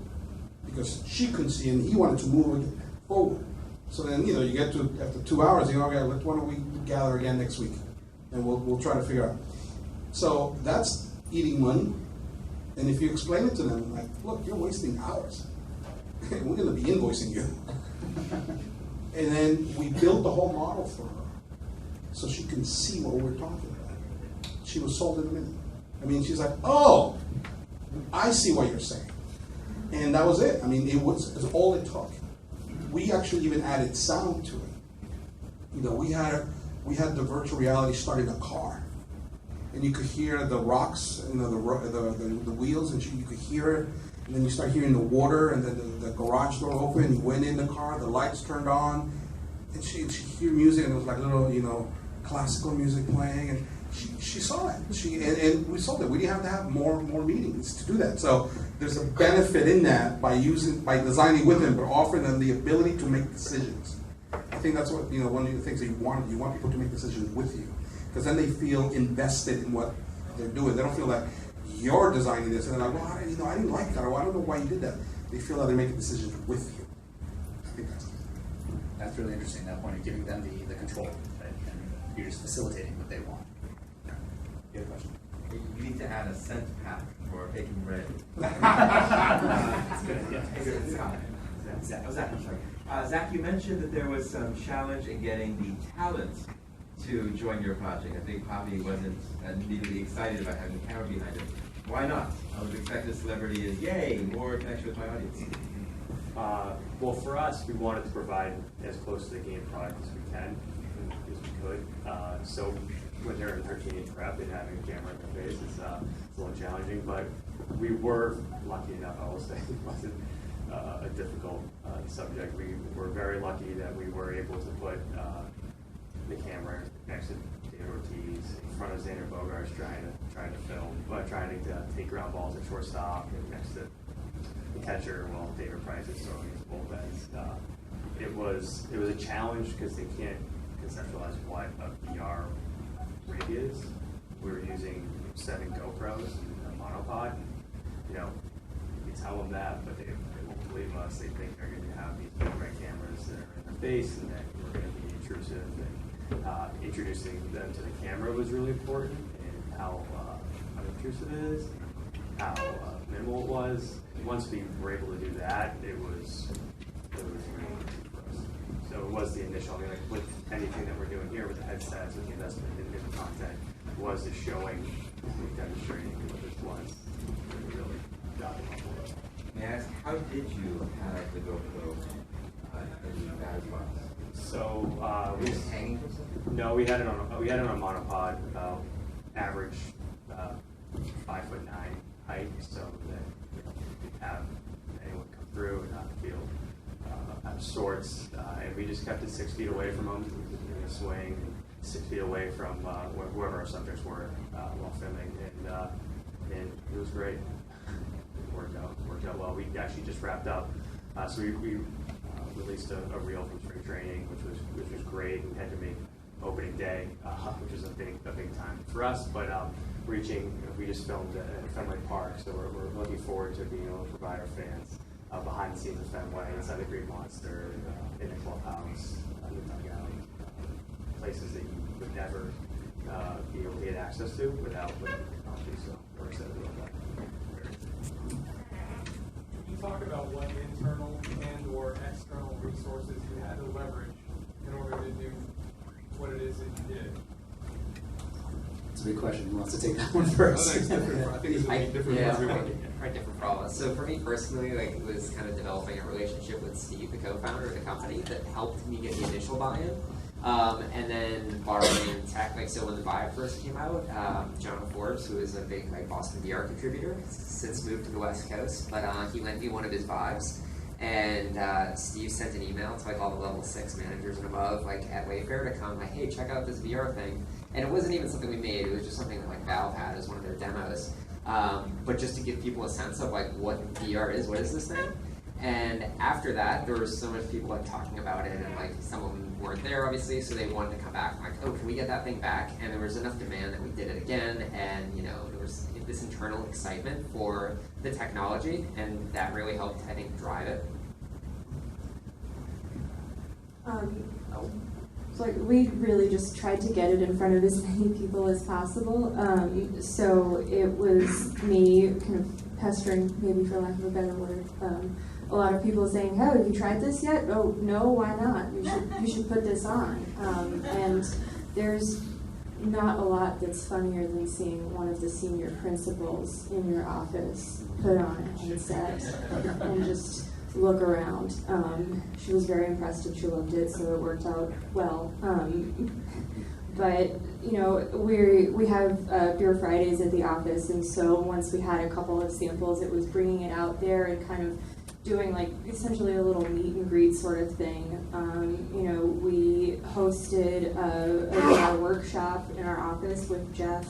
because she couldn't see and he wanted to move it forward. So then, you get to, after 2 hours, okay, why don't we gather again next week? And we'll try to figure out. So that's eating money. And if you explain it to them, like, look, you're wasting hours. We're going to be invoicing you. And then we built the whole model for her so she can see what we're talking about. She was sold in a minute. She's like, oh, I see what you're saying. And that was it. It was all it took. We actually even added sound to it. We had we had the virtual reality starting a car. And you could hear the rocks, the wheels, and you could hear it. And then you start hearing the water, and then the garage door opened. You went in the car, the lights turned on, and she'd hear music, and it was like little, classical music playing. And she saw it. And we saw that we didn't have to have more meetings to do that. So there's a benefit in that by designing with them, but offering them the ability to make decisions. I think that's what one of the things that you want people to make decisions with you, because then they feel invested in what they're doing. They don't feel like you're designing this and they're like, well, I didn't like that, or I don't know why you did that. They feel that they're making decisions with you. I think that's really interesting. That point of giving them the control, right? And you're just facilitating what they want. You have a question? You need to add a scent pack for baking bread. That's good. Yeah. Zack, I'm sorry. Zack, you mentioned that there was some challenge in getting the talent to join your project. I think Poppy wasn't immediately excited about having the camera behind it. Why not? I was expecting a celebrity is, yay, more connection with my audience. Well, for us, we wanted to provide as close to the game product as we can, as we could. So when they're in their teenage prep and having a camera in their face, it's a little challenging, but we were lucky enough, I will say, it wasn't a difficult subject. We were very lucky that we were able to put the camera next to David Ortiz, in front of Xander Bogaerts trying to film, trying to take ground balls at shortstop, and next to the catcher while David Price is throwing his bullpens. It was a challenge because they can't conceptualize what a VR rig is. We were using 7 GoPros and a monopod. We tell them that, but they won't believe us. They think they're going to have these infrared cameras that are in their face, and that we're going to be intrusive. And introducing them to the camera was really important, and how unobtrusive it is, how minimal it was. And once we were able to do that, it was really easy for us. So it was the initial, like with anything that we're doing here with the headsets, with the investment in the content, was the showing, demonstrating what this was. We really got it on board. May I ask, how did you have the GoPro in that as well? So we just hanging from something? No, we had it on a monopod, average 5'9" height, so that we could have anyone come through and not feel out of sorts. And we just kept it 6 feet away from them in a swing, 6 feet away from whoever our subjects were while filming, and it was great. It worked out well. We actually just wrapped up, so we released a reel from spring training, which was great. We had to make opening day, which is a big time for us. But we just filmed at Fenway Park, so we're looking forward to being able to provide our fans behind the scenes of Fenway, inside the Green Monster, in the clubhouse, in the dugout, places that you would never be able to get access to without the technology. So we're excited about that. You talk about what internal and or external resources you had to leverage in order to do what it is that you did. It's a big question. Who wants to take that one first? I think it's different for everybody. Quite different for all of us. So for me personally, it was kind of developing a relationship with Steve, the co-founder of the company, that helped me get the initial buy-in. And then borrowing tech, so when the Vive first came out, Jonah Forbes, who is a big Boston VR contributor, since moved to the West Coast, but he lent me one of his Vives, and Steve sent an email to all the level 6 managers and above, at Wayfair, to come hey, check out this VR thing. And it wasn't even something we made; it was just something that Valve had as one of their demos. But just to give people a sense of what VR is, what is this thing? And after that, there were so many people talking about it, and some of them weren't there obviously, so they wanted to come back. Oh, can we get that thing back? And there was enough demand that we did it again, and there was this internal excitement for the technology, and that really helped, I think, drive it. So we really just tried to get it in front of as many people as possible. So it was me kind of pestering, maybe for lack of a better word, a lot of people saying, "Oh, have you tried this yet? Oh, no, why not? You should put this on." And there's not a lot that's funnier than seeing one of the senior principals in your office put on a headset and just look around. She was very impressed and she loved it, so it worked out well. But you know, we have Beer Fridays at the office, and so once we had a couple of samples, it was bringing it out there and kind of doing like essentially a little meet and greet sort of thing. You know, we hosted a workshop in our office with Jeff,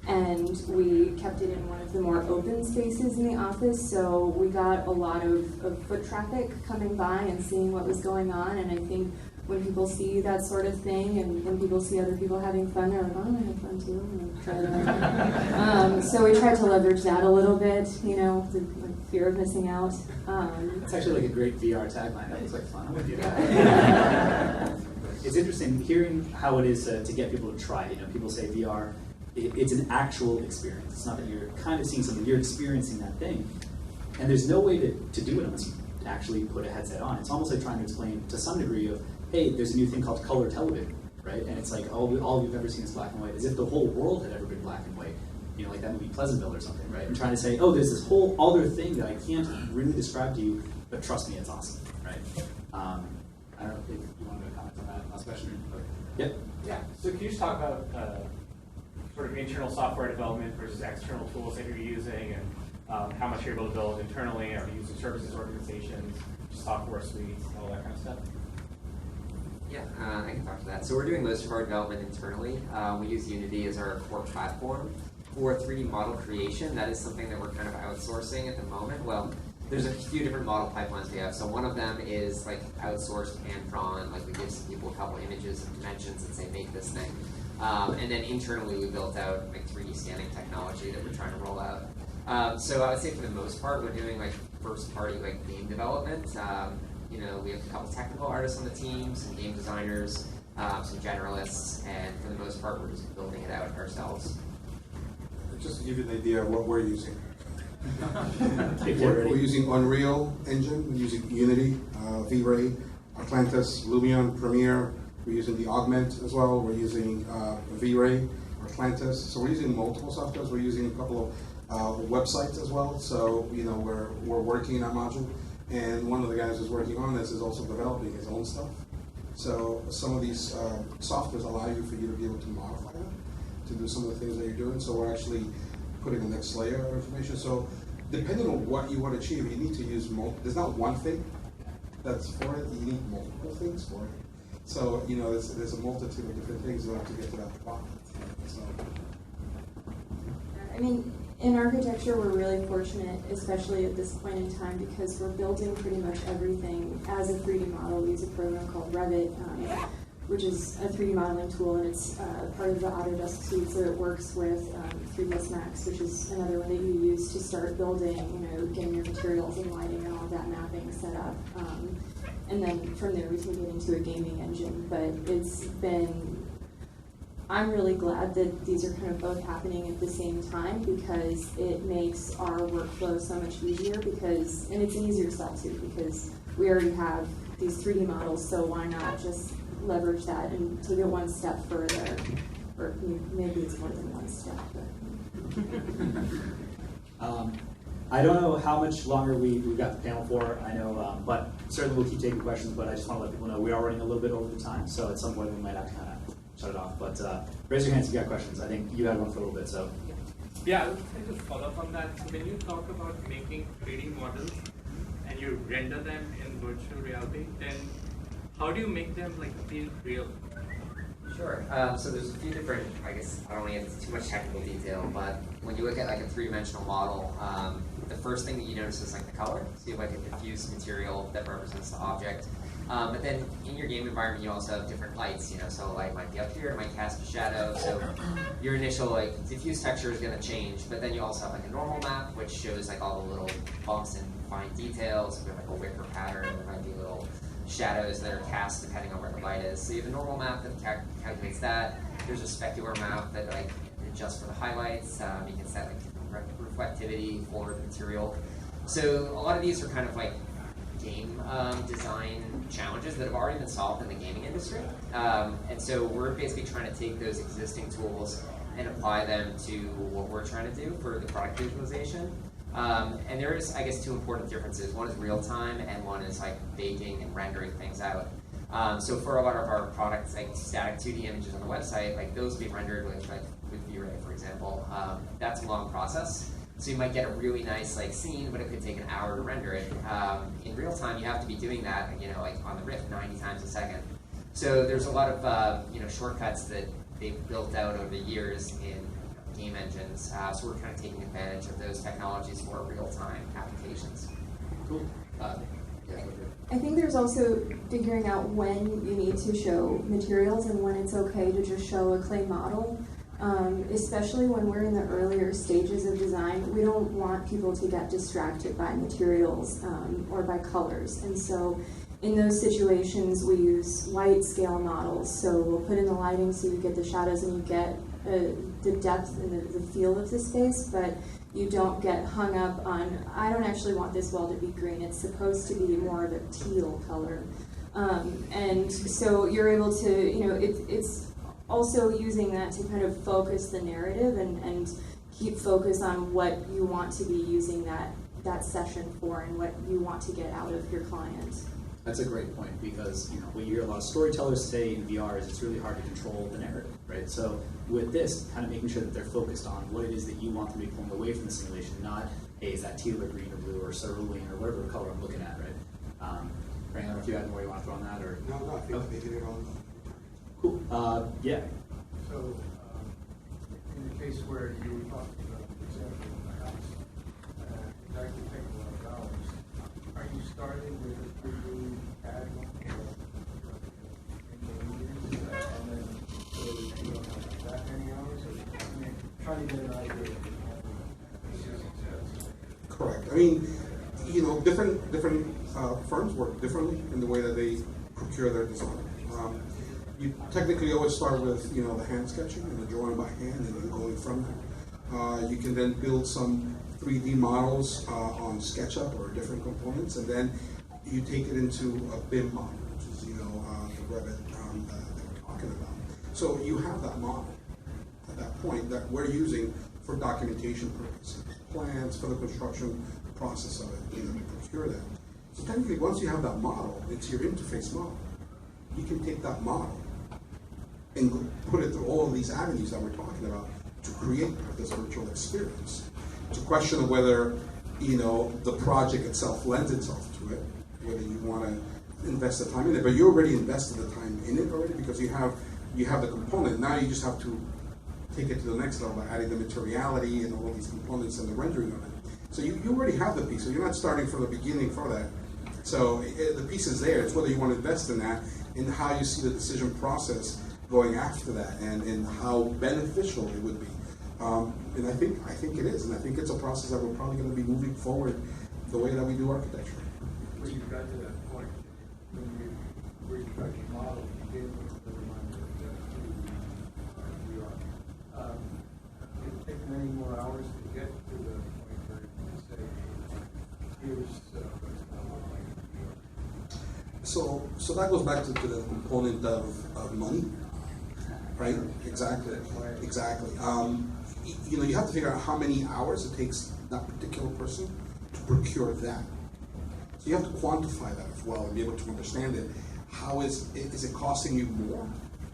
and we kept it in one of the more open spaces in the office, so we got a lot of foot traffic coming by and seeing what was going on. And I think when people see that sort of thing, and when people see other people having fun, they're like, oh, I'm gonna have fun too, I'm gonna try that. So we tried to leverage that a little bit, you know, the fear of missing out. It's actually like a great VR tagline. That looks like fun. I'm with you. Yeah. It's interesting hearing how it is to get people to try it. You know, people say VR, it's an actual experience. It's not that you're kind of seeing something, you're experiencing that thing. And there's no way to do it unless you actually put a headset on. It's almost like trying to explain to some degree of, hey, there's a new thing called color television, right? And it's like, all we've ever seen is black and white, as if the whole world had ever been black and white. You know, like that movie Pleasantville or something, right? I'm trying to say, oh, there's this whole other thing that I can't really describe to you, but trust me, it's awesome, right? I don't know if you want to comment on that last question. Yep. Yeah, so can you just talk about sort of internal software development versus external tools that you're using, and how much you're able to build internally? Are you using services organizations, software suites, all that kind of stuff? Yeah, I can talk to that. So we're doing most of our development internally. We use Unity as our core platform for 3D model creation. That is something that we're kind of outsourcing at the moment. Well, there's a few different model pipelines we have. So one of them is like outsourced and drawn, like we give some people a couple images and dimensions and say, make this thing. And then internally we built out like 3D scanning technology that we're trying to roll out. So I would say for the most part, we're doing like first party like game development. You know, we have a couple technical artists on the team, some game designers, some generalists, and for the most part, we're just building it out ourselves. Just to give you an idea of what we're using. We're using Unreal Engine, we're using Unity, V-Ray, Atlantis, Lumion, Premiere. We're using the Augment as well. We're using V-Ray, Atlantis. So we're using multiple softwares. We're using a couple of websites as well. So you know, we're working in that module. And one of the guys who's working on this is also developing his own stuff. So some of these softwares allow you to be able to modify them, to do some of the things that you're doing. So we're actually putting the next layer of information. So depending on what you want to achieve, you need to use there's not one thing that's for it, you need multiple things for it. So, you know, there's a multitude of different things in order to get to that spot. So. I mean, in architecture, we're really fortunate, especially at this point in time, because we're building pretty much everything as a 3D model. We use a program called Revit, which is a 3D modeling tool, and it's part of the Autodesk suite, so it works with 3ds Max, which is another one that you use to start building, you know, getting your materials and lighting and all of that mapping set up. And then from there we can get into a gaming engine, but it's been, I'm really glad that these are kind of both happening at the same time, because it makes our workflow so much easier, because, and it's an easier sell too, because we already have these 3D models, so why not just leverage that and take it one step further, or maybe it's more than one step. But. I don't know how much longer we've got the panel for, I know, but certainly we'll keep taking questions, but I just want to let people know we are running a little bit over the time, so at some point we might have to kind of shut it off. But raise your hands if you got questions. I think you had one for a little bit, so. Yeah, I would like to follow up on that. So when you talk about making 3D models and you render them in virtual reality, then how do you make them like feel real? Sure. So there's a few different, I guess, I don't want to get into too much technical detail, but when you look at like a three-dimensional model, the first thing that you notice is like the color. So you have like a diffuse material that represents the object. But then in your game environment, you also have different lights, you know, so light might be up here, it might cast a shadow, so your initial like diffuse texture is going to change, but then you also have like a normal map, which shows like all the little bumps and fine details. We have like a wicker pattern, there might be little shadows that are cast depending on where the light is. So you have a normal map that calculates that. There's a specular map that like adjusts for the highlights. You can set like reflectivity for the material. So a lot of these are kind of like game design challenges that have already been solved in the gaming industry. And so we're basically trying to take those existing tools and apply them to what we're trying to do for the product visualization. And there is, I guess, two important differences. One is real time, and one is like baking and rendering things out. So for a lot of our products, like static 2D images on the website, like those will be rendered with V-Ray, for example. That's a long process. So you might get a really nice like scene, but it could take an hour to render it. In real time, you have to be doing that, like on the Rift 90 times a second. So there's a lot of shortcuts that they've built out over the years in game engines. So we're kind of taking advantage of those technologies for real-time applications. Cool. I think there's also figuring out when you need to show materials and when it's okay to just show a clay model. Especially when we're in the earlier stages of design, we don't want people to get distracted by materials or by colors. And so in those situations, we use light scale models. So we'll put in the lighting so you get the shadows and you get the depth and the feel of the space, but you don't get hung up on, I don't actually want this wall to be green. It's supposed to be more of a teal color. And so you're able to, it's also using that to kind of focus the narrative and keep focus on what you want to be using that session for and what you want to get out of your client. That's a great point, because what you hear a lot of storytellers say in VR is it's really hard to control the narrative, right? So with this, kind of making sure that they're focused on what it is that you want them to be pulling away from the simulation, not, hey, is that teal or green or blue or cerulean or whatever color I'm looking at, right? Frank, I don't know if you had more you want to throw on that, or? No, I think they hit it on. Cool. Yeah. So, in the case where you were talking about, for example, in the house, that could take a lot of dollars. Are you starting with a 3D CAD and then so you don't have that many hours? Or trying to get an idea of Correct. I mean, different firms work differently in the way that they procure their design. You technically always start with the hand sketching and the drawing by hand, and then going from there. You can then build some 3D models on SketchUp or different components, and then you take it into a BIM model, which is the Revit that we're talking about. So you have that model at that point that we're using for documentation purposes, plans for the construction process of it, to procure that. So technically, once you have that model, it's your interface model. You can take that model and put it through all of these avenues that we're talking about to create this virtual experience. It's a question of whether the project itself lends itself to it, whether you want to invest the time in it. But you already invested the time in it already, because you have the component. Now you just have to take it to the next level by adding the materiality and all of these components and the rendering of it. So you already have the piece. So you're not starting from the beginning for that. So the piece is there. It's whether you want to invest in that and how you see the decision process going after that, and how beneficial it would be. And I think it is, and I think it's a process that we're probably going to be moving forward the way that we do architecture. when you got to that point, where you got your model, you gave them the reminder of VR. It take many more hours to get to the point where you can say, here's what it's going to look like in VR. So that goes back to the component of money, right? Exactly. You have to figure out how many hours it takes that particular person to procure that. So you have to quantify that as well and be able to understand it. How is it costing you more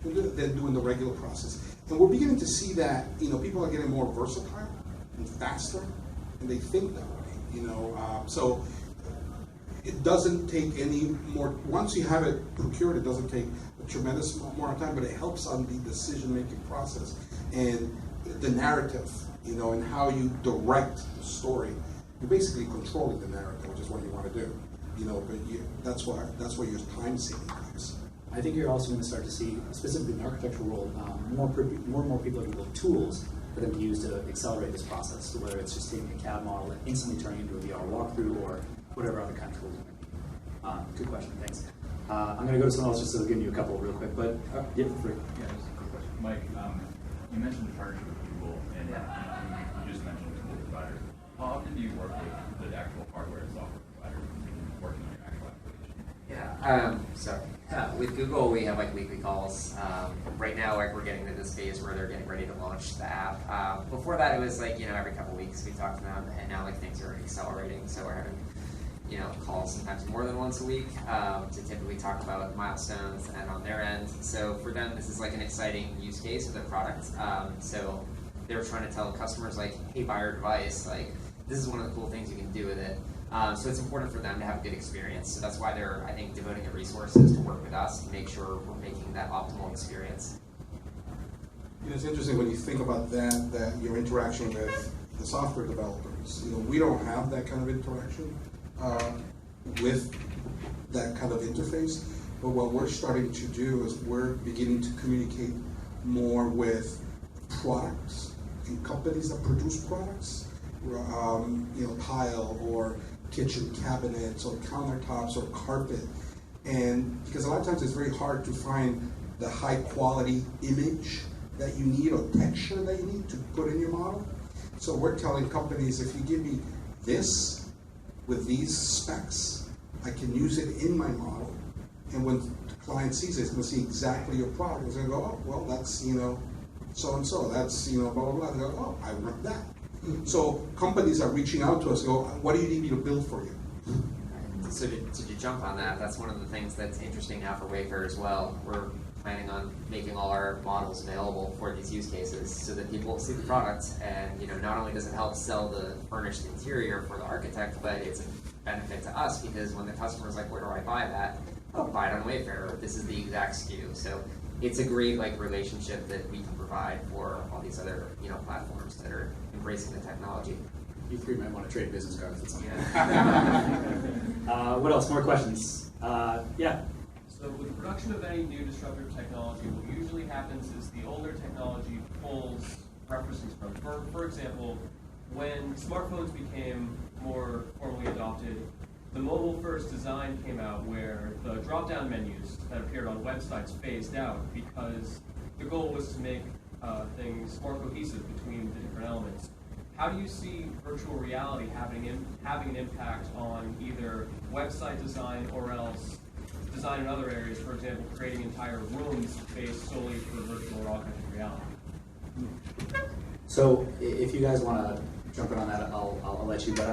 than doing the regular process? And we're beginning to see that people are getting more versatile and faster, and they think that way. So it doesn't take any more. Once you have it procured, it doesn't take a tremendous amount of time, but it helps on the decision-making process and the narrative, and how you direct the story. You're basically controlling the narrative, which is what you want to do. But that's where your time saving comes. I think you're also going to start to see, specifically in the architectural world, more and more people are going to build tools for them to use to accelerate this process. So whether it's just taking a CAD model and instantly turning into a VR walkthrough, or whatever other kind of tools it might be. Good question, thanks. I'm going to go to someone else just to give you a couple real quick, but yeah, for free. Yeah, just a quick question. Mike, you mentioned the partnership with Google, and you just mentioned tool providers. How often do you work with the actual hardware and software providers working on your actual application? Yeah, with Google, we have like weekly calls. Right now, like we're getting to this phase where they're getting ready to launch the app. Before that, it was like, you know, every couple weeks we talk to them, and now like things are accelerating, so we're having, you know, calls sometimes more than once a week to typically talk about milestones and on their end. So for them, this is like an exciting use case of their product. So they're trying to tell customers like, hey, buy our device, like this is one of the cool things you can do with it. So it's important for them to have a good experience. So that's why they're, I think, devoting their resources to work with us to make sure we're making that optimal experience. You know, it's interesting when you think about that your interaction with the software developers. You know, we don't have that kind of interaction with that kind of interface. But what we're starting to do is we're beginning to communicate more with products and companies that produce products. You know, tile or kitchen cabinets or countertops or carpet. And because a lot of times it's very hard to find the high quality image that you need or texture that you need to put in your model. So we're telling companies, if you give me this with these specs, I can use it in my model. And when the client sees it, it's going to see exactly your product. It's going to go, oh, well, that's, you know, so-and-so. That's, you know, blah, blah, blah. They go, oh, I want that. So companies are reaching out to us and go, what do you need me to build for you? So to jump on that, that's one of the things that's interesting now for Wayfair as well. We're planning on making all our models available for these use cases so that people see the product, and you know, not only does it help sell the furnished interior for the architect, but it's a benefit to us because when the customer's like, where do I buy that? Oh, buy it on Wayfair, or this is the exact SKU. So it's a great like relationship that we can provide for all these other, you know, platforms that are embracing the technology. You three might want to trade business cards at some point. Yeah. What else? More questions? Yeah. So with the production of any new disruptive technology, what usually happens is the older technology pulls references from. For example, when smartphones became more formally adopted, the mobile-first design came out where the drop-down menus that appeared on websites phased out because the goal was to make things more cohesive between the different elements. How do you see virtual reality having an impact on either website design or else design in other areas, for example, creating entire rooms based solely for virtual or augmented reality? So if you guys want to jump in on that, I'll let you, but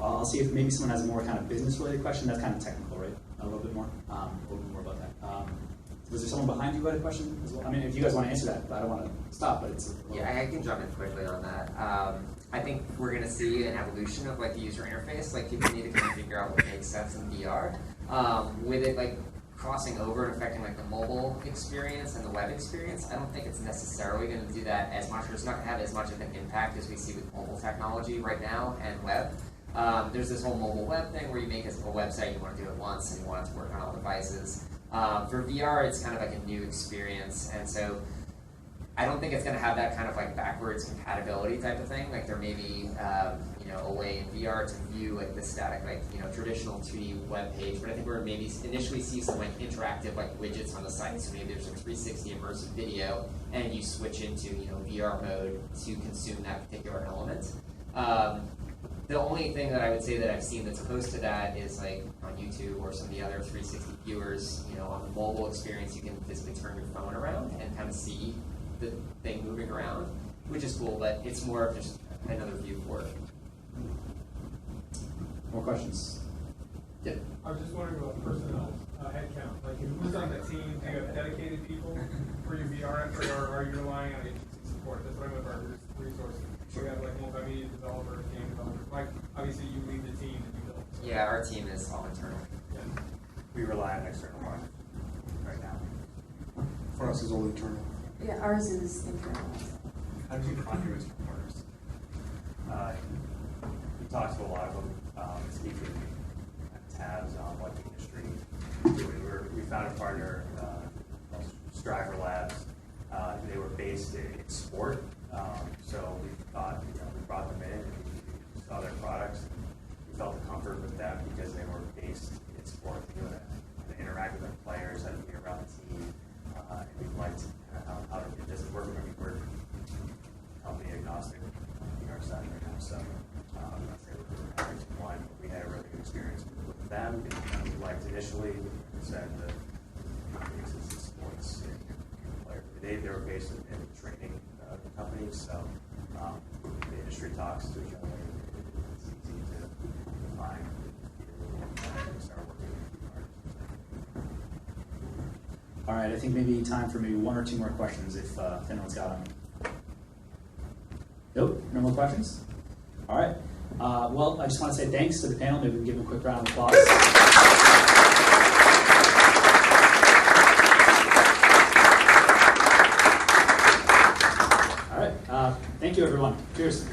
I'll see if maybe someone has a more kind of business-related question. That's kind of technical, right? A little bit more about that. Was there someone behind you who had a question as well? I mean, if you guys want to answer that, I don't want to stop, but it's... Yeah, I can jump in quickly on that. I think we're going to see an evolution of like the user interface. Like people need to kind of figure out what makes sense in VR. With it like crossing over and affecting like the mobile experience and the web experience, I don't think it's necessarily going to do that as much, or it's not going to have as much of an impact as we see with mobile technology right now and web. There's this whole mobile web thing where you make a website, you want to do it once and you want it to work on all devices. For VR, it's kind of like a new experience, and so I don't think it's going to have that kind of like backwards compatibility type of thing. Like there may be, you know, a way in VR to view like the static, like, you know, traditional 2D web page, but I think we're maybe initially see some like interactive like widgets on the site. So maybe there's a 360 immersive video, and you switch into, you know, VR mode to consume that particular element. The only thing that I would say that I've seen that's close to that is like on YouTube or some of the other 360 viewers, you know, on the mobile experience, you can physically turn your phone around and kind of see the thing moving around, which is cool, but it's more of just another view for it. More questions? Yeah. I was just wondering about personnel headcount. Like, who's on the team? Do you have dedicated people for your VR effort, or are you relying on agency support? That's what I meant by resources. So we have like multimedia developers, game developers. Like, obviously, you lead the team and you build. So. Yeah, our team is all internal. Yeah. We rely on external partners right now. For us, it's all internal. Yeah, ours is internal. How do you find your external partners? We talked to a lot of them, speaking tabs on what the industry. We found a partner, Draper Labs. They were based in sport, so we thought, you know, we brought them in and we saw their products. We felt the comfort with them because they were based in sport. They knew how to interact with the players, how to be around the team, and we liked how it doesn't work when we work company agnostic on the New York side right now. So I'm not saying we're having one, but we had a really good experience with them. We liked initially, we said that races and sports and players. They were based in training companies, so the industry talks to each other. It's easy to find and start working with artists. All right, I think maybe time for maybe one or two more questions if anyone's got them. Nope, no more questions? All right. Well, I just want to say thanks to the panel. Maybe we can give them a quick round of applause. All right. Thank you, everyone. Cheers.